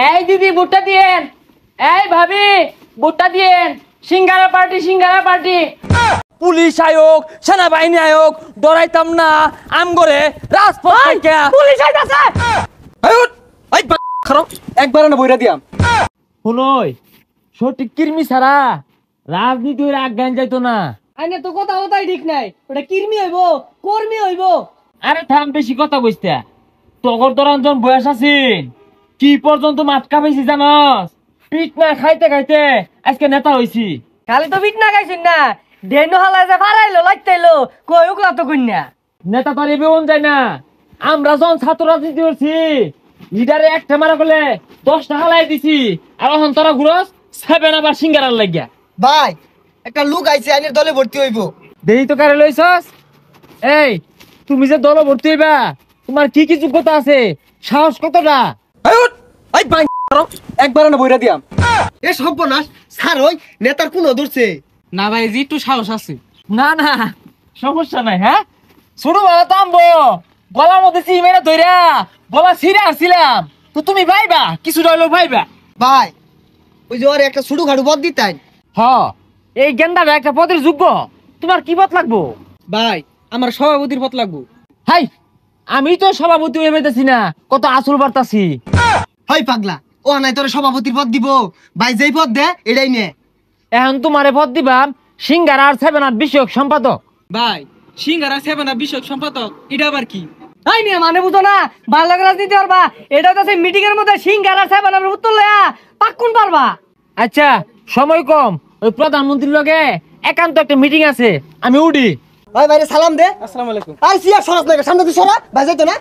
এই দিদি ভুট্টা দিয়েন, এই ভাবি ভুট্টা দিয়েন। সিঙ্গারা পার্টি। পুলিশ আয়োগ, সেনাবাহিনী আয়োগ, ডরাইতাম না আমগরে রাজপথ থেকে। পুলিশ আইতাছে। এই খারাপ একবার না বইরা দিয়াম। শুনই সঠিক কির্মি ছাড়া রাজনীতি হইরা আজ্ঞান যাইতো না। আইনে তো কথাই ঠিক নাই, ওটা কির্মি হইব কর্মী হইব। আরে থাম, বেশি কথা কইস্তা। তগর দরঞ্জন বয়স আছিস, কি পর্যন্ত মাটকা পাইছি জানস? পিট না খাইতে খাইতে আজকে নেতা হইছি। খালি তো বিট না খাইছিস না, ডেনু হালাই যে ফারাইলো লাগতাইলো কই উকলা তো কইনা। নেতা তো বেউন যায় না। আমরা যখন ছাত্র রাজনীতি করছি, লিডারে একটা মারা করলে 10 টাকা লাই দিছি, আর এখন তোরা ঘুরস 7 আবার সিঙ্গারার লাগিয়া। ভাই একটা লোক আইছে আইনের দলে ভর্তি হইব। দেই তো কারে লইছস? এই তুমি যে দল ভর্তি হইবা, তোমার কি কি যোগ্যতা আছে? সাহস কতটা? একবার না বইরা দিয়াম। এ সর্বনাশ স্যার, ওই নেতার কোন ধরছে না ভাই, জি একটু সাহস আছে। না সমস্যা নাই। হ্যাঁ ছোট বেলা তো আমবো গলার মধ্যে চিমেরা ধইরা গলা ছিঁড়ে আসছিলাম, তো তুমি ভাইবা কিছুটা হইলো ভাইবা। ভাই ওই যে ওর একটা ছোট খাটু পদ দিতেন। হ, এই গেন্দা একটা পদের যোগ্য। তোমার কি পদ লাগবো? ভাই আমার সভাপতির পদ লাগবো। হাই, আমি তো সভাপতি হয়ে পেতেছি না, কত আসল বার্তাছি। হয় পাগলা, ও নাই তোর সভাপতির পদ দিব। ভাই যেই পদ দে এটাই নে। এখন তোমারে পদ দিবাম সিঙ্গারা আর 7 আপ বিষয়ক সম্পাদক। ভাই সিঙ্গারা 7 আপ বিষয়ক সম্পাদক, এটা আবার কি? তাই নিয়ে মানে বুঝো না, ভালো রাজনীতি পারবা। এটা তো সেই মিটিং এর মধ্যে সিঙ্গারা 7 আপ উত্তর লয়া পাক্কুন পারবা। আচ্ছা সময় কম, ওই প্রধানমন্ত্রীর লগে একান্ত একটা মিটিং আছে, আমি উঠি। ভাই ভাইরে সালাম দে। আসসালামু আলাইকুম। আর সিয়া সরাস না, সামনে তুই সরা। ভাই যাইতো না।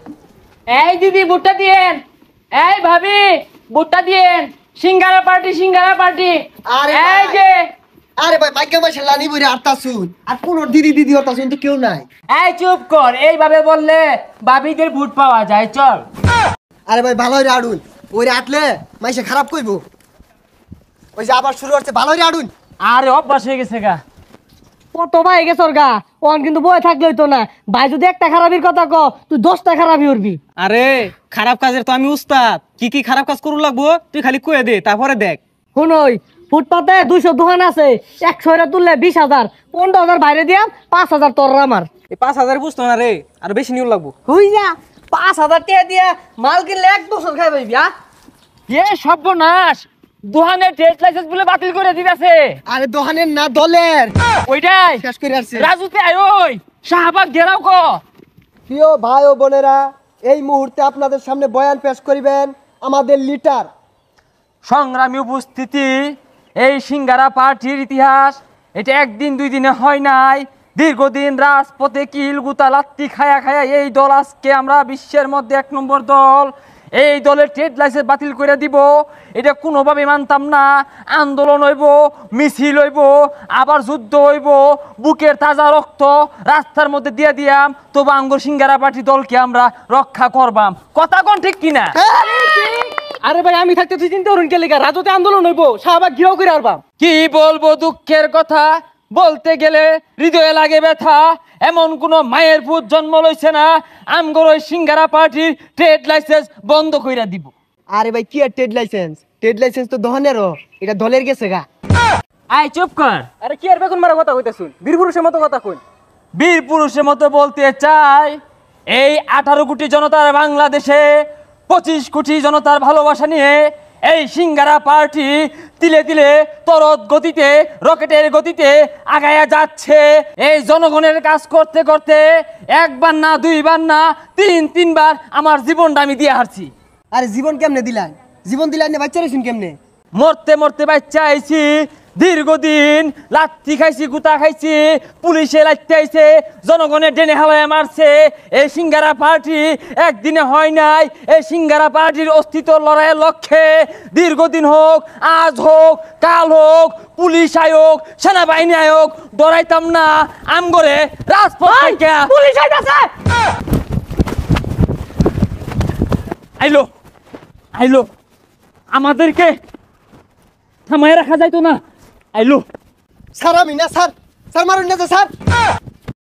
এই দিদি ভুট্টা দিয়েন, এই ভাবি ভুট্টা দিয়েন। সিঙ্গারা পার্টি। আরে এই যে আরে ভাই বাইকা মাসে লানি বইরে আরতা শুন। আর কোন দিদি হতা শুন তো কেউ নাই। এই চুপ কর, এইভাবে বললে ভাবিদের ভোট পাওয়া যায়। চল। আরে ভাই ভালো হইরে আড়ুন, ওইরে আটলে মাইসে খারাপ কইব। ওই যে আবার শুরু হচ্ছে, ভালো হইরে আড়ুন। আরে অভ্যাস হয়ে গেছে গা। কত ভাই গেছর গা, ওন কিন্তু বয়ে থাকলে হইতো না। ভাই যদি একটা খারাপির কথা ক, তুই 10টা খারাপই করবি। আরে খারাপ কাজের তো আমি উস্তাদ। কি কি খারাপ কাজ করু লাগবো তুই খালি কয়ে দে, তারপরে দেখ। শুনই ফুটপাতে 200 দোকান আছে, 100 এর তুললে 20,000, 15,000 বাইরে দিয়াম, 5,000 তোর আমার। এই 5,000 বুঝতো না রে, আর বেশি নিউ লাগবো। হই যা 5,000 টাকা দিয়া মাল কিনলে 1 বছর খাই পাইবি। এ সর্বনাশ, দোকানের ট্রেড লাইসেন্স বলে বাতিল করে দিতেছে। আরে দোকানের না দলের। ওইটাই শেষ করে আসছে। রাজুতে আয়, ওই শাহবাগ ঘেরাও ক। প্রিয় ভাই ও বোনেরা, এই মুহূর্তে আপনাদের সামনে বয়ান পেশ করিবেন আমাদের লিডার। সংগ্রামী উপস্থিতি, এই সিঙ্গারা পার্টির ইতিহাস এটা একদিন 2 দিনে হয় নাই। দীর্ঘদিন রাজপথে কিল গুতা লাত্তি খায়া এই দল আজকে আমরা বিশ্বের মধ্যে 1 নম্বর দল। এই দলের ট্রেড লাইসেন্স বাতিল করে দিব, এটা কোনোভাবে মানতাম না। আন্দোলন হইব, মিছিল হইব, আবার যুদ্ধ হইব, বুকের তাজা রক্ত রাস্তার মধ্যে দিয়ে দিয়াম, তবু আঙ্গুর সিঙ্গারা পার্টি দলকে আমরা রক্ষা করবাম। কথা কোন ঠিক কিনা? আরে ভাই আমি থাকতে তুই চিন্তা করুন কে লিগা, রাজতে আন্দোলন হইব, শাহবাগ ঘিরাও করে আরবা। কি বলবো দুঃখের কথা, বলতে গেলে হৃদয়ে লাগে ব্যথা। এমন কোন মায়ের পুত জন্ম লইছে না আমগর ওই সিঙ্গারা পার্টির ট্রেড লাইসেন্স বন্ধ কইরা দিব। আরে ভাই কি আর ট্রেড লাইসেন্স? ট্রেড লাইসেন্স তো দহনেরও, এটা দলের গেছে গা। আই চুপ কর। আরে কি আর বেগুন মারা কথা কইতা শুন, বীর পুরুষের মতো কথা কই। বীর পুরুষের মতো বলতে চাই, এই 18 কোটি জনতার বাংলাদেশে 25 কোটি জনতার ভালোবাসা নিয়ে এই সিঙ্গারা পার্টি তিলে তিলে তরত গতিতে রকেটের গতিতে আগায়া যাচ্ছে। এই জনগণের কাজ করতে করতে 1 বার না 2 বার না 3 বার আমার জীবনটা আমি দিয়ে হারছি। আরে জীবন কেমনে দিলেন? জীবন দিলেন না বাচ্চা রেছেন কেমনে? মরতে বাচ্চা আইছি, দীর্ঘদিন লাত্তি খাইছি, গুতা খাইছি, পুলিশে লাত্তি আইছে, জনগণের ডেনে হাওয়ায় মারছে। এই সিঙ্গারা পার্টি একদিনে হয় নাই। এই সিঙ্গারা পার্টির অস্তিত্ব লড়াইয়ের লক্ষ্যে দীর্ঘদিন হোক, আজ হোক, কাল হোক, পুলিশ আয়োগ, সেনাবাহিনী আয়োগ, ডরাইতাম না আমগরে রাজপথ থেকে। পুলিশ আইতাছে। আইলো আমাদেরকে থামায় রাখা যাইতো না। আইলো স্যার আমি না স্যার, স্যার মারুন না স্যার।